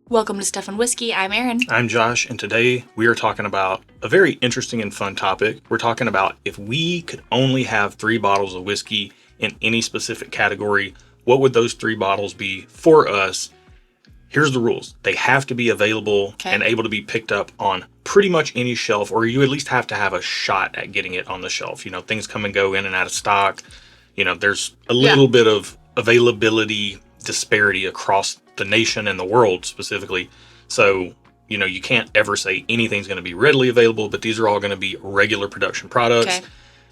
Welcome to Stuff and Whiskey. I'm Erin. I'm Josh, and today we are talking about a very interesting and fun topic. We're talking about if we could only have 3 bottles of whiskey in any specific category, what would those 3 bottles be for us? Here's the rules. They have to be available and able to be picked up on pretty much any shelf, or you at least have to have a shot at getting it on the shelf. You know, things come and go in and out of stock. You know, there's a little bit of availability disparity across the nation and the world specifically. So, you know, you can't ever say anything's going to be readily available, but these are all going to be regular production products.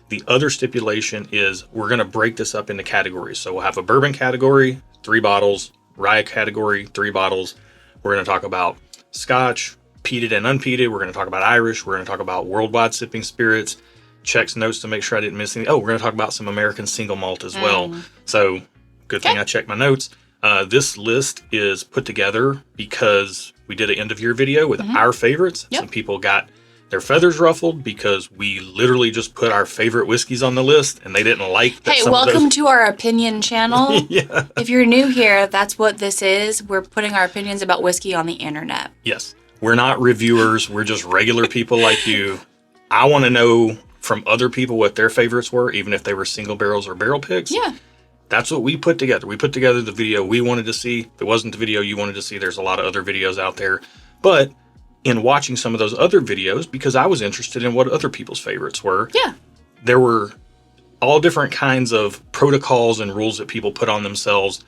The other stipulation is we're going to break this up into categories. So we'll have a bourbon category, 3 bottles, rye category, 3 bottles. We're going to talk about scotch, peated and unpeated. We're going to talk about Irish. We're going to talk about worldwide sipping spirits. Checks notes to make sure I didn't miss anything. Oh, we're going to talk about some American single malt as well. So good thing I checked my notes. This list is put together because we did an end of year video with our favorites. Some people got their feathers ruffled because we literally just put our favorite whiskeys on the list and they didn't like that. Hey, welcome to our opinion channel. Yeah. If you're new here, that's what this is. We're putting our opinions about whiskey on the internet. Yes. We're not reviewers. We're just regular people like you. I want to know from other people what their favorites were, even if they were single barrels or barrel picks. Yeah. That's what we put together. We put together the video we wanted to see. If it wasn't the video you wanted to see, there's a lot of other videos out there. But in watching some of those other videos, because I was interested in what other people's favorites were, there were all different kinds of protocols and rules that people put on themselves.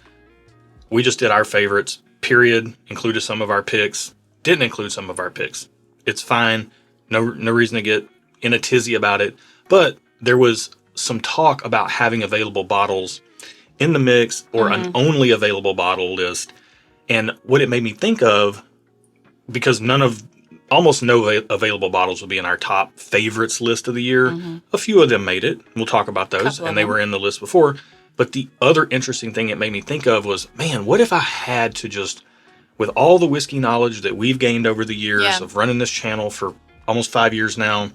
We just did our favorites, period, included some of our picks, didn't include some of our picks. It's fine. No reason to get in a tizzy about it. But there was some talk about having available bottles in the mix or an only available bottle list. And what it made me think of, because almost no available bottles will be in our top favorites list of the year. A few of them made it. We'll talk about those, and they were in the list before. But the other interesting thing it made me think of was, man, what if I had to just, with all the whiskey knowledge that we've gained over the years of running this channel for almost 5 years now,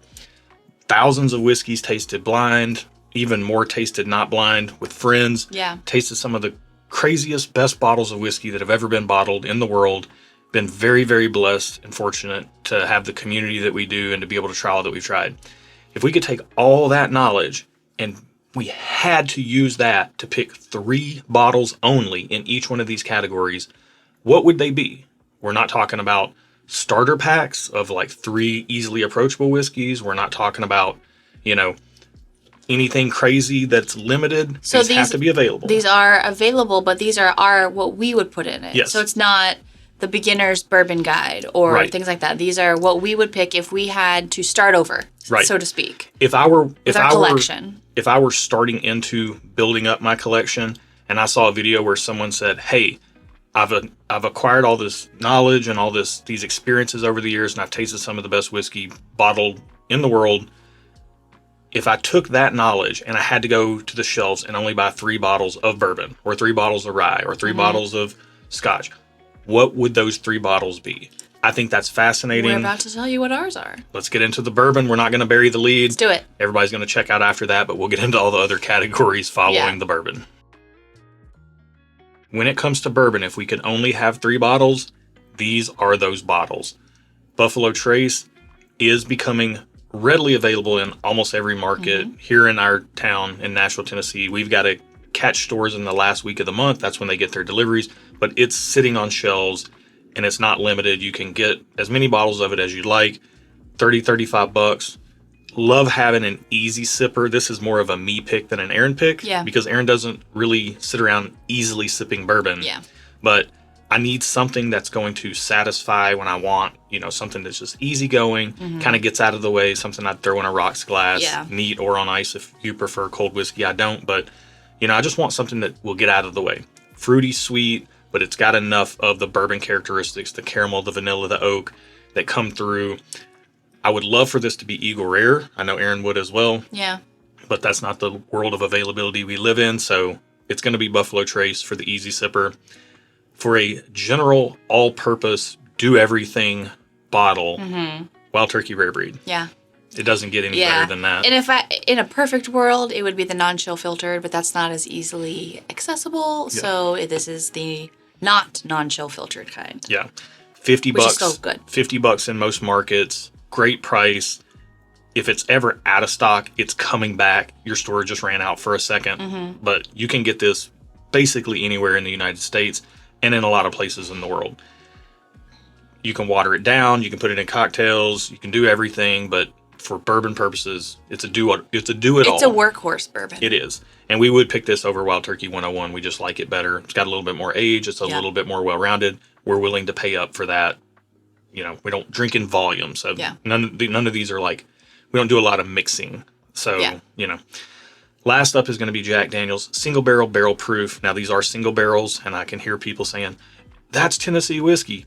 thousands of whiskeys tasted blind, even more tasted not blind with friends. Tasted some of the craziest, best bottles of whiskey that have ever been bottled in the world. Been very, very blessed and fortunate to have the community that we do and to be able to try all that we've tried. If we could take all that knowledge and we had to use that to pick 3 bottles only in each one of these categories, what would they be? We're not talking about starter packs of like 3 easily approachable whiskeys. We're not talking about, you know, anything crazy that's limited. So these have to be available. These are available, but these are what we would put in it. Yes. So it's not the beginner's bourbon guide or things like that. These are what we would pick if we had to start over, so to speak. If I were starting into building up my collection and I saw a video where someone said, "Hey, I've acquired all this knowledge and all these experiences over the years, and I've tasted some of the best whiskey bottled in the world. If I took that knowledge and I had to go to the shelves and only buy 3 bottles of bourbon or 3 bottles of rye or 3 bottles of scotch, what would those 3 bottles be?" I think that's fascinating. We're about to tell you what ours are. Let's get into the bourbon. We're not going to bury the lead. Let's do it. Everybody's going to check out after that, but we'll get into all the other categories following the bourbon. When it comes to bourbon, if we could only have 3 bottles, these are those bottles. Buffalo Trace is becoming readily available in almost every market. Here in our town in Nashville, Tennessee, we've got to catch stores in the last week of the month. That's when they get their deliveries, but it's sitting on shelves and it's not limited. You can get as many bottles of it as you like. $30-$35. Love having an easy sipper. This is more of a me pick than an Erin pick because Erin doesn't really sit around easily sipping bourbon. But I need something that's going to satisfy when I want, you know, something that's just easygoing, kind of gets out of the way, something I'd throw in a rocks glass, neat or on ice if you prefer cold whiskey. I don't, but, you know, I just want something that will get out of the way. Fruity, sweet, but it's got enough of the bourbon characteristics, the caramel, the vanilla, the oak that come through. I would love for this to be Eagle Rare. I know Erin would as well. But that's not the world of availability we live in, so it's going to be Buffalo Trace for the easy sipper. For a general, all-purpose, do-everything bottle, Wild Turkey Rare Breed. It doesn't get any better than that. And in a perfect world, it would be the non-chill filtered, but that's not as easily accessible. So this is the not non-chill filtered kind. Yeah. $50. Which is still good. $50 in most markets. Great price. If it's ever out of stock, it's coming back. Your store just ran out for a second. But you can get this basically anywhere in the United States and in a lot of places in the world. You can water it down. You can put it in cocktails. You can do everything. But for bourbon purposes, it's a do-it-all. It's a workhorse bourbon. It is. And we would pick this over Wild Turkey 101. We just like it better. It's got a little bit more age. It's a little bit more well-rounded. We're willing to pay up for that. You know, we don't drink in volume. So none of these are like, we don't do a lot of mixing. So, you know. Last up is going to be Jack Daniel's single barrel, barrel proof. Now, these are single barrels, and I can hear people saying, that's Tennessee whiskey.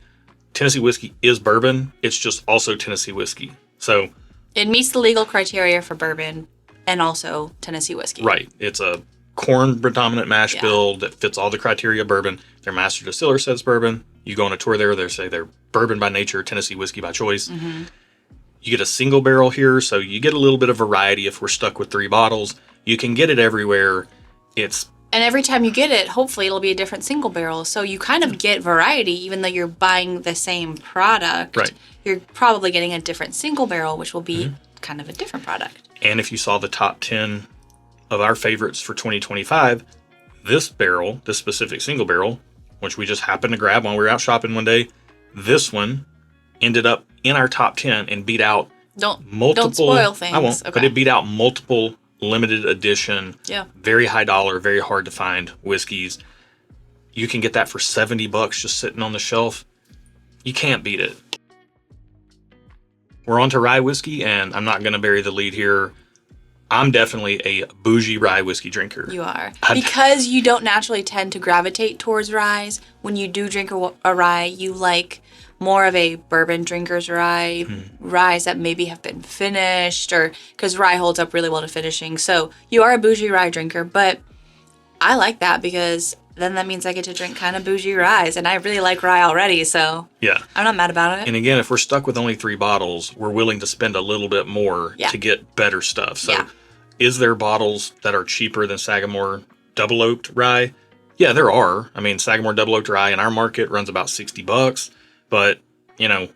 Tennessee whiskey is bourbon. It's just also Tennessee whiskey. So it meets the legal criteria for bourbon and also Tennessee whiskey. Right. It's a corn predominant mash bill that fits all the criteria of bourbon. Their master distiller says bourbon. You go on a tour there, they say they're bourbon by nature, Tennessee whiskey by choice. You get a single barrel here, so you get a little bit of variety if we're stuck with 3 bottles. You can get it everywhere. And every time you get it, hopefully it'll be a different single barrel. So you kind of get variety, even though you're buying the same product. Right. You're probably getting a different single barrel, which will be kind of a different product. And if you saw the top 10 of our favorites for 2025, this barrel, this specific single barrel, which we just happened to grab when we were out shopping one day, this one ended up in our top 10 and beat out multiple. Don't spoil things. I won't, okay. but it beat out multiple limited edition, very high dollar, very hard to find whiskeys. You can get that for $70 just sitting on the shelf. You can't beat it. We're on to rye whiskey, and I'm not going to bury the lead here. I'm definitely a bougie rye whiskey drinker. You are. Because you don't naturally tend to gravitate towards ryes. When you do drink a rye, you like more of a bourbon drinker's rye, ryes that maybe have been finished, or because rye holds up really well to finishing. So you are a bougie rye drinker, but I like that because then that means I get to drink kind of bougie ryes, and I really like rye already, so I'm not mad about it. And again, if we're stuck with only 3 bottles, we're willing to spend a little bit more to get better stuff. So is there bottles that are cheaper than Sagamore Double Oaked rye? Yeah, there are. I mean, Sagamore Double Oaked rye in our market runs about $60. But, you know,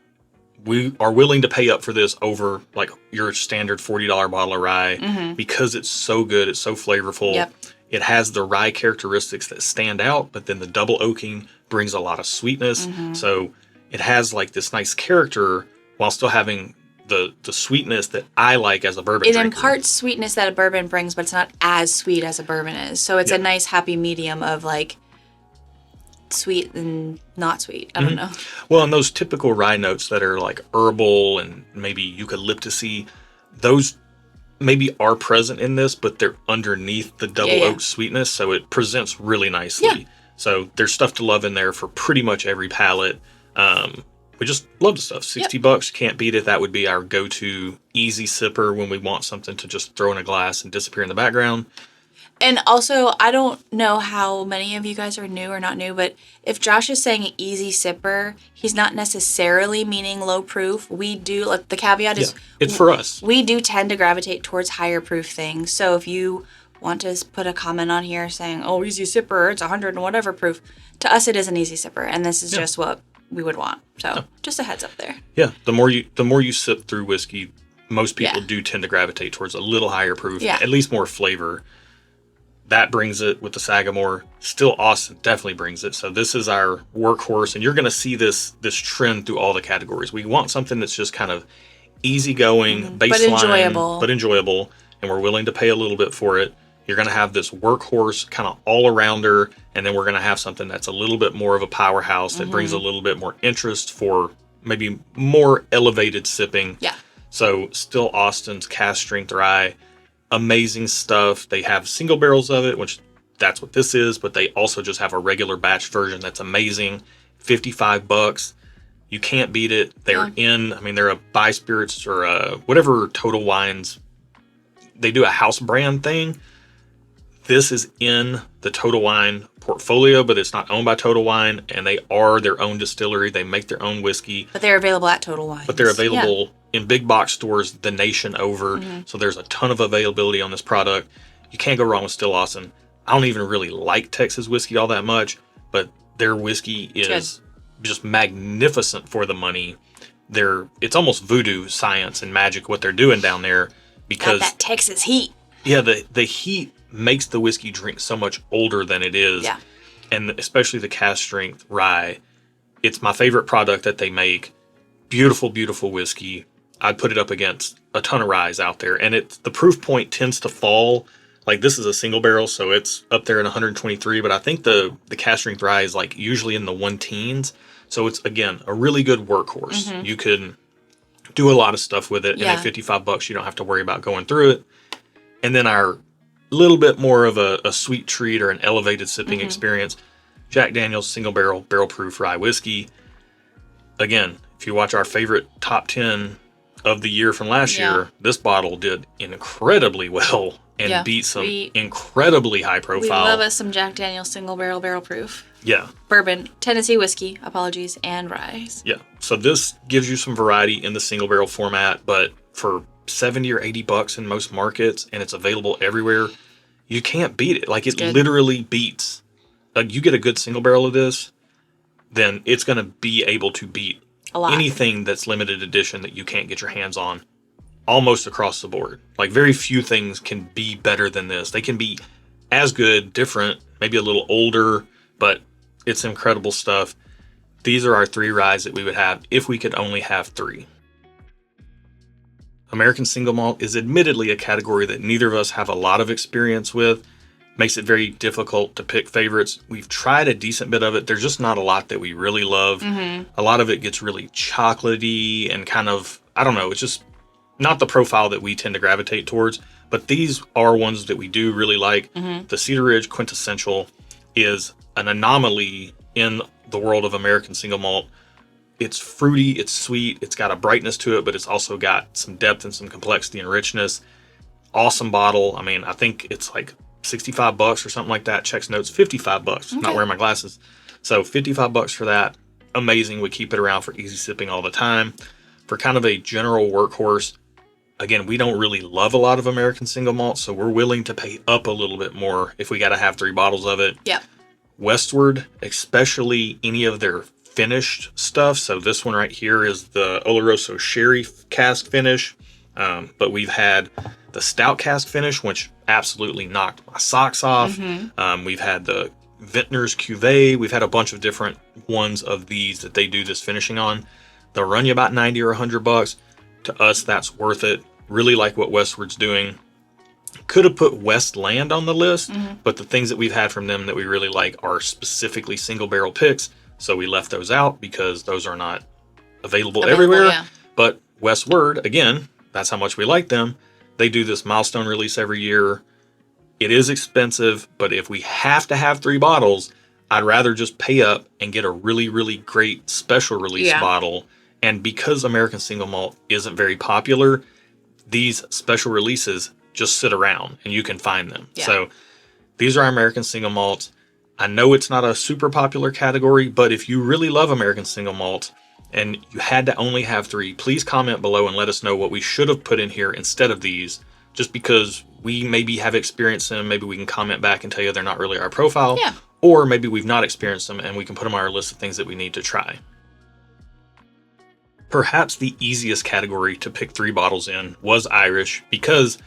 we are willing to pay up for this over, like, your standard $40 bottle of rye because it's so good. It's so flavorful. It has the rye characteristics that stand out, but then the double oaking brings a lot of sweetness. So it has, like, this nice character while still having the sweetness that I like as a bourbon drinker. It imparts sweetness that a bourbon brings, but it's not as sweet as a bourbon is. So it's a nice, happy medium of, like, sweet and not sweet. I don't know. Well, and those typical rye notes that are like herbal and maybe eucalyptusy, those maybe are present in this, but they're underneath the double oak sweetness, so it presents really nicely. So there's stuff to love in there for pretty much every palate. We just love the stuff. $60, can't beat it. That would be our go-to easy sipper when we want something to just throw in a glass and disappear in the background. And also, I don't know how many of you guys are new or not new, but if Josh is saying an easy sipper, he's not necessarily meaning low proof. We do, like, the caveat is... it's for us. We do tend to gravitate towards higher proof things. So if you want to put a comment on here saying, oh, easy sipper, it's 100 and whatever proof, to us it is an easy sipper, and this is just what we would want. So just a heads up there. Yeah, the more you sip through whiskey, most people do tend to gravitate towards a little higher proof, at least more flavor. That brings it with the Sagamore. Still, Austin definitely brings it. So this is our workhorse, and you're going to see this trend through all the categories. We want something that's just kind of easygoing, baseline, but enjoyable, and we're willing to pay a little bit for it. You're going to have this workhorse kind of all-arounder, and then we're going to have something that's a little bit more of a powerhouse that brings a little bit more interest for maybe more elevated sipping. So still Austin's cast strength rye. Amazing stuff. They have single barrels of it, which that's what this is, but they also just have a regular batch version that's amazing. $55. You can't beat it. They're they're a Buy Spirits or whatever Total Wines. They do a house brand thing. This is in the Total Wine portfolio, but it's not owned by Total Wine, and they are their own distillery. They make their own whiskey. But they're available at Total Wine. But they're available in big box stores the nation over. So there's a ton of availability on this product. You can't go wrong with Still Austin. I don't even really like Texas whiskey all that much, but Their whiskey is just magnificent for the money. It's almost voodoo science and magic what they're doing down there, because got that Texas heat. Yeah, the heat makes the whiskey drink so much older than it is. Yeah. And especially the cast strength rye. It's my favorite product that they make. Beautiful, beautiful whiskey. I'd put it up against a ton of ryes out there. And the proof point tends to fall. Like, this is a single barrel, so it's up there in 123. But I think the cast strength rye is like usually in the 1-teens. So it's, again, a really good workhorse. Mm-hmm. You can do a lot of stuff with it. And at $55, you don't have to worry about going through it. And then our little bit more of a sweet treat or an elevated sipping experience, Jack Daniel's single barrel proof rye whiskey. Again, if you watch our favorite top 10 of the year from last year, this bottle did incredibly well and beat some incredibly high profile. We love us some Jack Daniel's single barrel proof. Yeah. Bourbon, Tennessee whiskey, and rye. Yeah. So this gives you some variety in the single barrel format, but for $70 or $80 in most markets, and it's available everywhere, you can't beat it. Like, it literally beats. You get a good single barrel of this, then it's going to be able to beat anything that's limited edition that you can't get your hands on almost across the board. Like, very few things can be better than this. They can be as good, different, maybe a little older, but it's incredible stuff. These are our 3 ryes that we would have if we could only have 3. American single malt is admittedly a category that neither of us have a lot of experience with. Makes it very difficult to pick favorites. We've tried a decent bit of it. There's just not a lot that we really love. Mm-hmm. A lot of it gets really chocolatey and kind of, I don't know, it's just not the profile that we tend to gravitate towards. But these are ones that we do really like. Mm-hmm. The Cedar Ridge Quintessential is an anomaly in the world of American single malt. It's fruity, it's sweet, it's got a brightness to it, but it's also got some depth and some complexity and richness. Awesome bottle. I mean, I think it's like $65 or something like that. Checks notes, $55. Okay. Not wearing my glasses. So $55 for that. Amazing. We keep it around for easy sipping all the time. For kind of a general workhorse, again, we don't really love a lot of American single malt, so we're willing to pay up a little bit more if we got to have 3 bottles of it. Yep. Westward, especially any of their finished stuff. So this one right here is the Oloroso Sherry cask finish. But we've had the stout cask finish, which absolutely knocked my socks off. Mm-hmm. We've had the Vintner's Cuvée. We've had a bunch of different ones of these that they do this finishing on. They'll run you about $90 or $100. To us, that's worth it. Really like what Westward's doing. Could have put Westland on the list, but the things that we've had from them that we really like are specifically single barrel picks. So we left those out because those are not available everywhere. Yeah. But Westward, again, that's how much we like them. They do this milestone release every year. It is expensive, but if we have to have 3 bottles, I'd rather just pay up and get a really, really great special release bottle. And because American single malt isn't very popular, these special releases just sit around and you can find them. Yeah. So these are our American single malts. I know it's not a super popular category, but if you really love American single malt and you had to only have 3, please comment below and let us know what we should have put in here instead of these, just because we maybe have experienced them. Maybe we can comment back and tell you they're not really our profile. Yeah. Or maybe we've not experienced them and we can put them on our list of things that we need to try. Perhaps the easiest category to pick 3 bottles in was Irish, because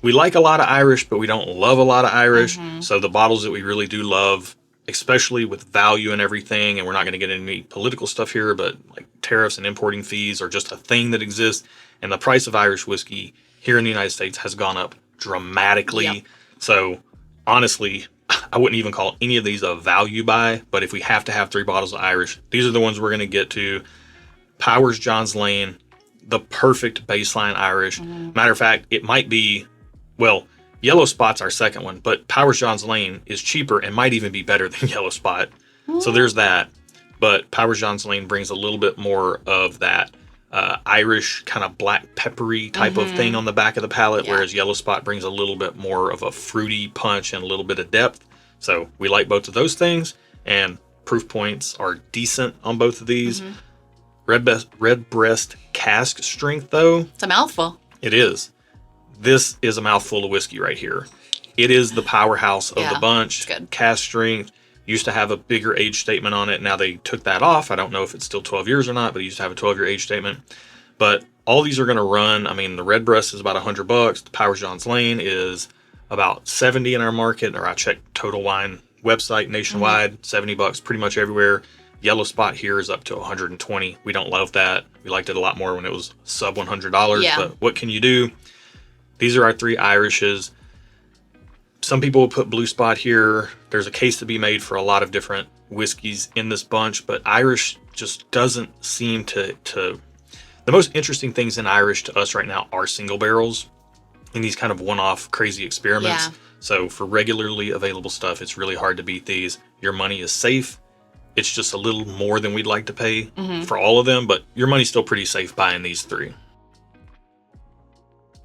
we like a lot of Irish, but we don't love a lot of Irish. Mm-hmm. So the bottles that we really do love, especially with value and everything, and we're not going to get into any political stuff here, but like tariffs and importing fees are just a thing that exists. And the price of Irish whiskey here in the United States has gone up dramatically. Yep. So honestly, I wouldn't even call any of these a value buy, but if we have to have 3 bottles of Irish, these are the ones we're going to get to. Powers John's Lane, the perfect baseline Irish. Mm-hmm. Matter of fact, it might be, well, Yellow Spot's our second one, but Powers John's Lane is cheaper and might even be better than Yellow Spot. Mm-hmm. So there's that. But Powers John's Lane brings a little bit more of that Irish kind of black peppery type of thing on the back of the palate, whereas Yellow Spot brings a little bit more of a fruity punch and a little bit of depth. So we like both of those things, and proof points are decent on both of these. Mm-hmm. Redbreast cask strength, though. It's a mouthful. It is. This is a mouthful of whiskey right here. It is the powerhouse of the bunch. It's good. Cask strength. Used to have a bigger age statement on it. Now they took that off. I don't know if it's still 12 years or not, but it used to have a 12-year age statement. But all these are going to run. I mean, the Redbreast is about $100. The Powers John's Lane is about 70 in our market. Or I checked Total Wine website nationwide, $70 pretty much everywhere. Yellow Spot here is up to 120. We don't love that. We liked it a lot more when it was sub $100. Yeah. But what can you do? These are our 3 Irishes. Some people will put Blue Spot here. There's a case to be made for a lot of different whiskeys in this bunch, but Irish just doesn't seem to... The most interesting things in Irish to us right now are single barrels and these kind of one-off crazy experiments. Yeah. So for regularly available stuff, it's really hard to beat these. Your money is safe. It's just a little more than we'd like to pay for all of them, but your money's still pretty safe buying these 3.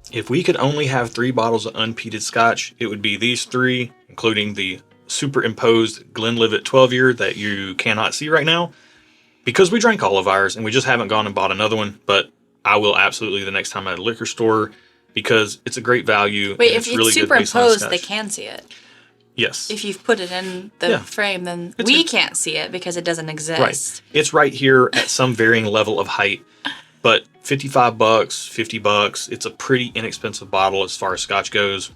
If we could only have 3 bottles of unpeated scotch, it would be these 3, including the superimposed Glenlivet 12-year that you cannot see right now, because we drank all of ours and we just haven't gone and bought another one. But I will absolutely the next time at a liquor store, because it's a great value. Wait, and if it's really good baseline superimposed, scotch. they can see it. Yes. If you've put it in the frame, then we can't see it because it doesn't exist. Right. It's right here at some varying level of height. But $55, $50, it's a pretty inexpensive bottle as far as scotch goes.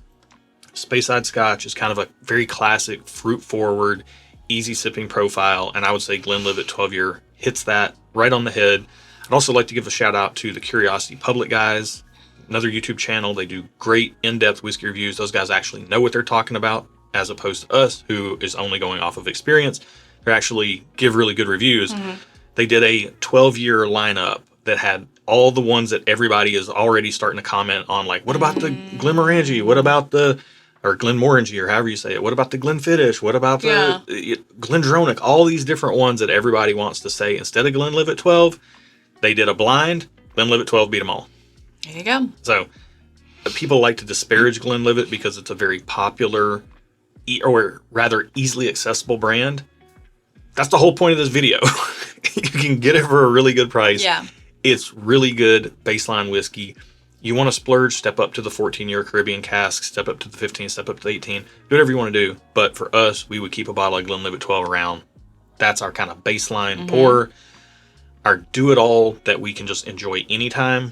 Speyside Scotch is kind of a very classic, fruit-forward, easy sipping profile, and I would say Glenlivet 12-year hits that right on the head. I'd also like to give a shout-out to the Curiosity Public guys, another YouTube channel. They do great, in-depth whiskey reviews. Those guys actually know what they're talking about, as opposed to us, who is only going off of experience. They actually give really good reviews. They did a 12-year lineup that had all the ones that everybody is already starting to comment on, like, what about the Glenmorangie? What about the, or Glenmorangie, or however you say it? What about the Glenfiddich? What about the Glendronach? All these different ones that everybody wants to say. Instead of Glenlivet 12, they did a blind. Glenlivet 12 beat them all. There you go. So people like to disparage Glenlivet because it's a very popular, or rather easily accessible brand. That's the whole point of this video. You can get it for a really good price. Yeah. It's really good baseline whiskey. You want to splurge, step up to the 14-year Caribbean cask, step up to the 15, step up to the 18. Do whatever you want to do. But for us, we would keep a bottle of Glenlivet 12 around. That's our kind of baseline pour. Our do-it-all that we can just enjoy anytime.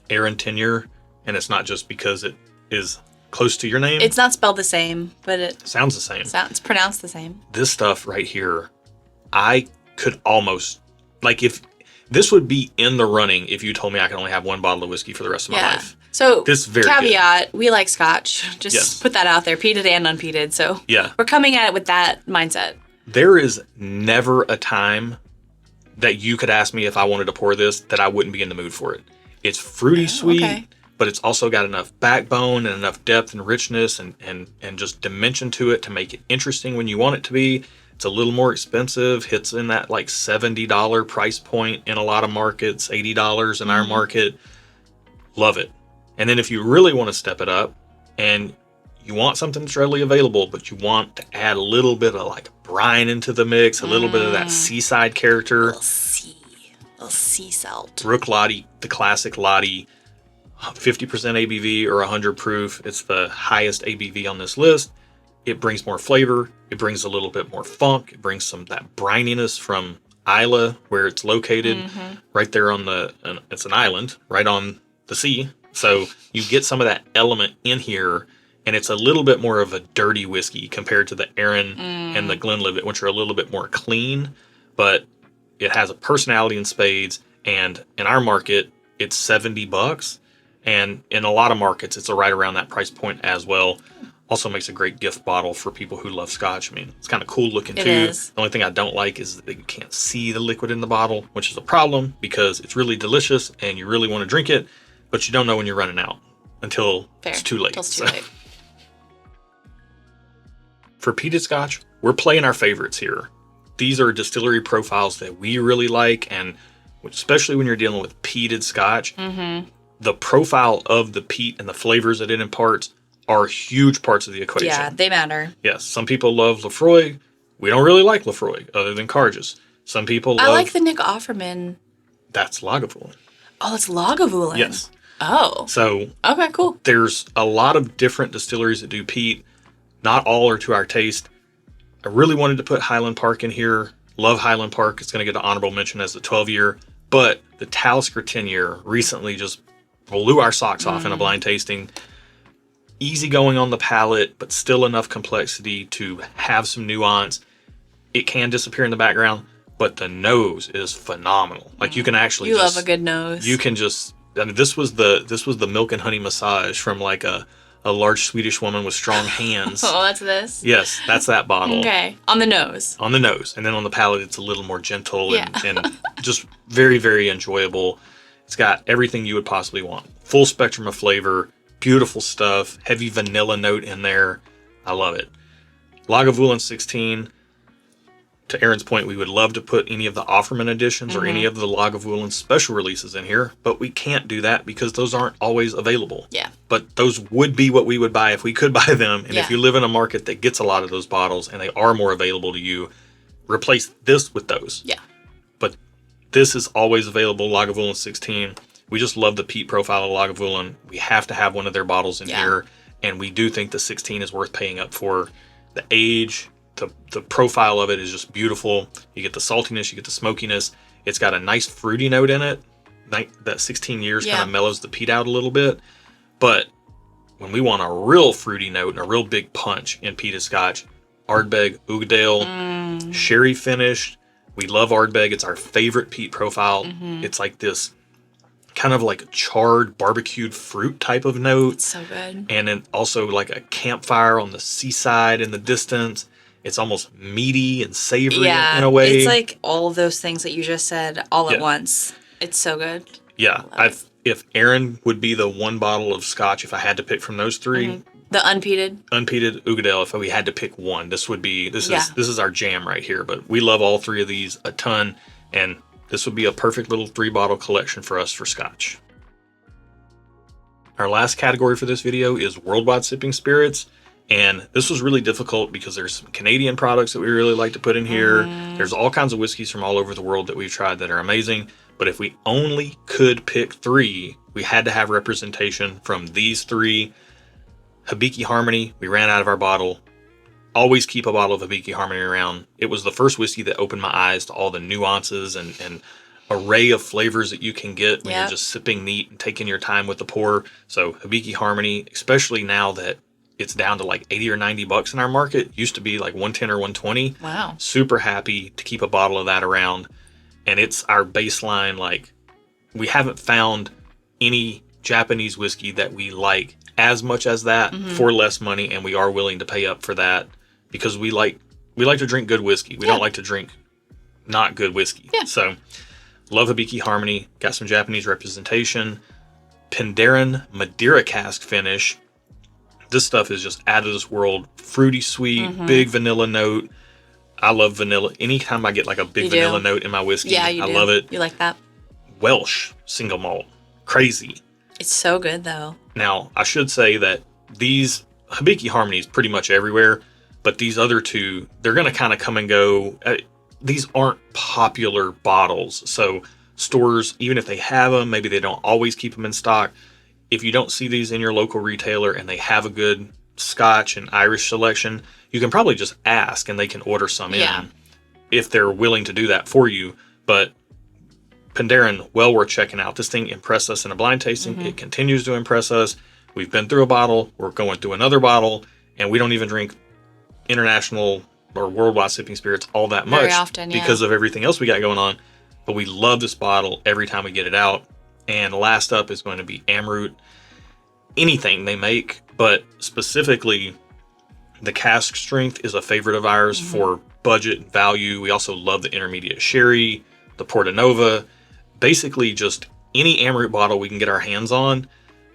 Aaron Tenure. And it's not just because it is close to your name. It's not spelled the same, but it sounds the same. It's pronounced the same. This stuff right here, I could almost, like, if this would be in the running if you told me I could only have 1 bottle of whiskey for the rest of my life. So, this very caveat, we like scotch. Just put that out there, peated and unpeated. So, we're coming at it with that mindset. There is never a time that you could ask me if I wanted to pour this that I wouldn't be in the mood for it. It's fruity sweet, but it's also got enough backbone and enough depth and richness and just dimension to it to make it interesting when you want it to be. It's a little more expensive, hits in that like $70 price point in a lot of markets, $80 in our market. Love it. And then if you really want to step it up and you want something that's readily available, but you want to add a little bit of like brine into the mix, a little bit of that seaside character. A little sea salt. Rook Lottie, the classic Lottie, 50% ABV or 100 proof. It's the highest ABV on this list. It brings more flavor. It brings a little bit more funk. It brings some that brininess from Isla, where it's located, right there on it's an island, right on the sea. So you get some of that element in here, and it's a little bit more of a dirty whiskey compared to the Aaron and the Glenlivet, which are a little bit more clean, but it has a personality in spades. And in our market, it's $70. And in a lot of markets, it's right around that price point as well. Also makes a great gift bottle for people who love scotch. I mean, it's kind of cool looking too. The only thing I don't like is that you can't see the liquid in the bottle, which is a problem because it's really delicious and you really want to drink it, but you don't know when you're running out until it's too late. For peated scotch, we're playing our favorites here. These are distillery profiles that we really like, and especially when you're dealing with peated scotch, the profile of the peat and the flavors that it imparts are huge parts of the equation. Yeah, they matter. Yes, some people love Lefroy. We don't really like Lefroy, other than Carges. Some people love... I like the Nick Offerman. That's Lagavulin. Oh, it's Lagavulin. Yes. Oh. So... Okay, cool. There's a lot of different distilleries that do peat. Not all are to our taste. I really wanted to put Highland Park in here. Love Highland Park. It's going to get an honorable mention as the 12-year. But the Talisker 10-year recently just blew our socks off in a blind tasting. Easy going on the palate, but still enough complexity to have some nuance. It can disappear in the background, but the nose is phenomenal. Like you can actually love a good nose. You can just, I mean, this was the milk and honey massage from like a large Swedish woman with strong hands. Oh, that's this? Yes, that's that bottle. Okay. On the nose. On the nose. And then on the palate, it's a little more gentle Yeah. and just very, very enjoyable. It's got everything you would possibly want. Full spectrum of flavor, beautiful stuff, heavy vanilla note in there. I love it. Lagavulin 16. To Aaron's point, we would love to put any of the Offerman editions or any of the Lagavulin special releases in here, but we can't do that because those aren't always available. Yeah. But those would be what we would buy if we could buy them. And Yeah. if you live in a market that gets a lot of those bottles and they are more available to you, replace this with those. Yeah. But this is always available, Lagavulin 16. We just love the peat profile of Lagavulin. We have to have one of their bottles in here. And we do think the 16 is worth paying up for. The age, the profile of it is just beautiful. You get the saltiness, you get the smokiness. It's got a nice fruity note in it. That 16 years kind of mellows the peat out a little bit. But when we want a real fruity note and a real big punch in peated scotch, Ardbeg Ugadale, sherry finished. We love Ardbeg. It's our favorite peat profile. It's like this kind of like a charred barbecued fruit type of note. It's so good. And then also like a campfire on the seaside in the distance. It's almost meaty and savory in a way. It's like all of those things that you just said all at once. It's so good. Yeah. If Aaron would be the one bottle of scotch, if I had to pick from those three. The unpeated. Unpeated Ugadale, if we had to pick one, this is our jam right here. But we love all three of these a ton. And this would be a perfect little 3-bottle collection for us for scotch. Our last category for this video is worldwide sipping spirits. And this was really difficult because there's some Canadian products that we really like to put in here. There's all kinds of whiskeys from all over the world that we've tried that are amazing. But if we only could pick 3, we had to have representation from these 3. Hibiki Harmony, we ran out of our bottle. Always keep a bottle of Hibiki Harmony around. It was the first whiskey that opened my eyes to all the nuances and array of flavors that you can get when you're just sipping neat and taking your time with the pour. So Hibiki Harmony, especially now that it's down to like 80 or 90 bucks in our market. Used to be like 110 or 120. Wow. Super happy to keep a bottle of that around. And it's our baseline. Like, we haven't found any Japanese whiskey that we like as much as that for less money. And we are willing to pay up for that because we like to drink good whiskey. We don't like to drink not good whiskey. Yeah. So love Hibiki Harmony. Got some Japanese representation. Penderyn Madeira cask finish. This stuff is just out of this world. Fruity sweet, big vanilla note. I love vanilla. Anytime I get like a big vanilla note in my whiskey, I love it. You like that? Welsh single malt. Crazy. It's so good though. Now, I should say that these Hibiki Harmonies pretty much everywhere, but these other two, they're going to kind of come and go. These aren't popular bottles. So stores, even if they have them, maybe they don't always keep them in stock. If you don't see these in your local retailer and they have a good Scotch and Irish selection, you can probably just ask and they can order some in if they're willing to do that for you. But Penderyn, well worth checking out. This thing impressed us in a blind tasting. It continues to impress us. We've been through a bottle. We're going through another bottle. And we don't even drink international or worldwide sipping spirits all that much very often, because of everything else we got going on. But we love this bottle every time we get it out. And last up is going to be Amrut. Anything they make, but specifically the cask strength is a favorite of ours for budget and value. We also love the intermediate sherry, the Portanova, basically just any Amrut bottle we can get our hands on.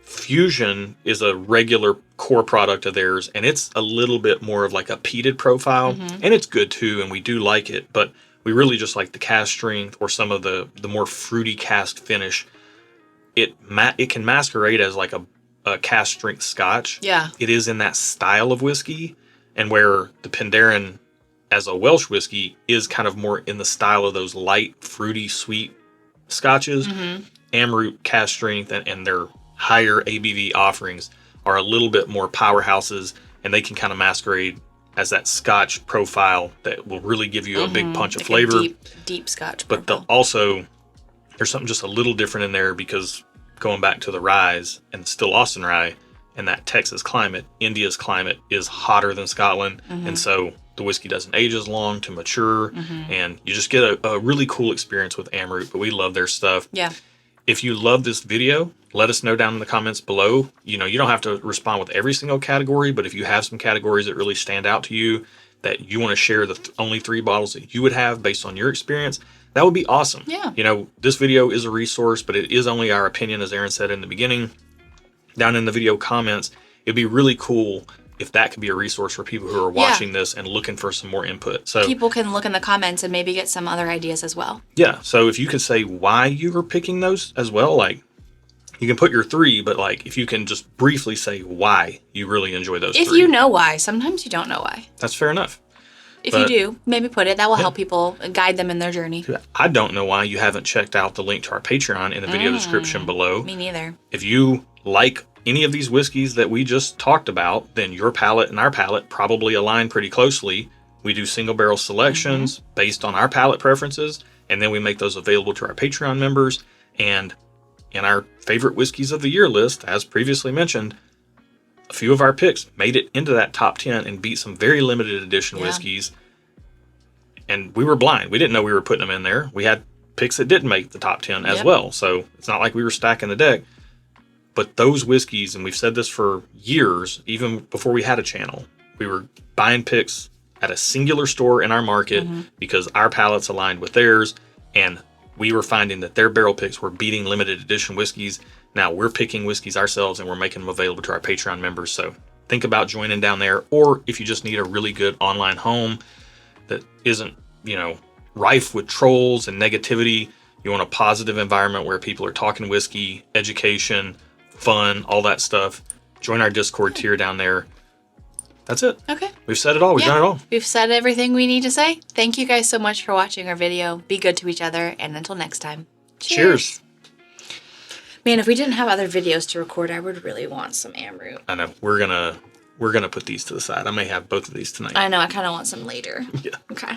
Fusion is a regular core product of theirs, and it's a little bit more of like a peated profile, and it's good too, and we do like it, but we really just like the cask strength or some of the more fruity cask finish. It can masquerade as like a cask strength Scotch. Yeah. It is in that style of whiskey, and where the Penderyn as a Welsh whiskey is kind of more in the style of those light, fruity, sweet Scotches. Amrut cask strength and their higher ABV offerings are a little bit more powerhouses, and they can kind of masquerade as that Scotch profile that will really give you a big punch of flavor. Deep Scotch But profile. there's something just a little different in there because going back to the ryes and still Austin rye and that Texas climate, India's climate is hotter than Scotland. And so the whiskey doesn't age as long to mature. And you just get a really cool experience with Amroot. But we love their stuff. Yeah. If you love this video, let us know down in the comments below. You know, you don't have to respond with every single category, but if you have some categories that really stand out to you, that you want to share the only 3 bottles that you would have based on your experience, that would be awesome. Yeah. You know, this video is a resource, but it is only our opinion, as Aaron said in the beginning. Down in the video comments, it'd be really cool if that could be a resource for people who are watching this and looking for some more input. So people can look in the comments and maybe get some other ideas as well. Yeah. So if you could say why you were picking those as well, like you can put your 3, but like if you can just briefly say why you really enjoy those 3. If you know why, sometimes you don't know why. That's fair enough. If you do, maybe put it. That will help people, guide them in their journey. I don't know why you haven't checked out the link to our Patreon in the video description below. Me neither. If you like any of these whiskeys that we just talked about, then your palate and our palate probably align pretty closely. We do single barrel selections based on our palate preferences, and then we make those available to our Patreon members. And in our favorite whiskeys of the year list, as previously mentioned, a few of our picks made it into that top 10 and beat some very limited edition whiskeys. And we were blind. We didn't know we were putting them in there. We had picks that didn't make the top 10 as well. So it's not like we were stacking the deck. But those whiskeys, and we've said this for years, even before we had a channel, we were buying picks at a singular store in our market because our palates aligned with theirs. And we were finding that their barrel picks were beating limited edition whiskeys. Now we're picking whiskeys ourselves and we're making them available to our Patreon members. So think about joining down there. Or if you just need a really good online home that isn't, you know, rife with trolls and negativity, you want a positive environment where people are talking whiskey, education, fun, all that stuff, join our Discord tier down there. That's it. Okay. We've said it all. We've done it all. We've said everything we need to say. Thank you guys so much for watching our video. Be good to each other. And until next time. Cheers. Man, if we didn't have other videos to record, I would really want some Amroot. I know. We're gonna put these to the side. I may have both of these tonight. I know. I kind of want some later. Yeah. Okay.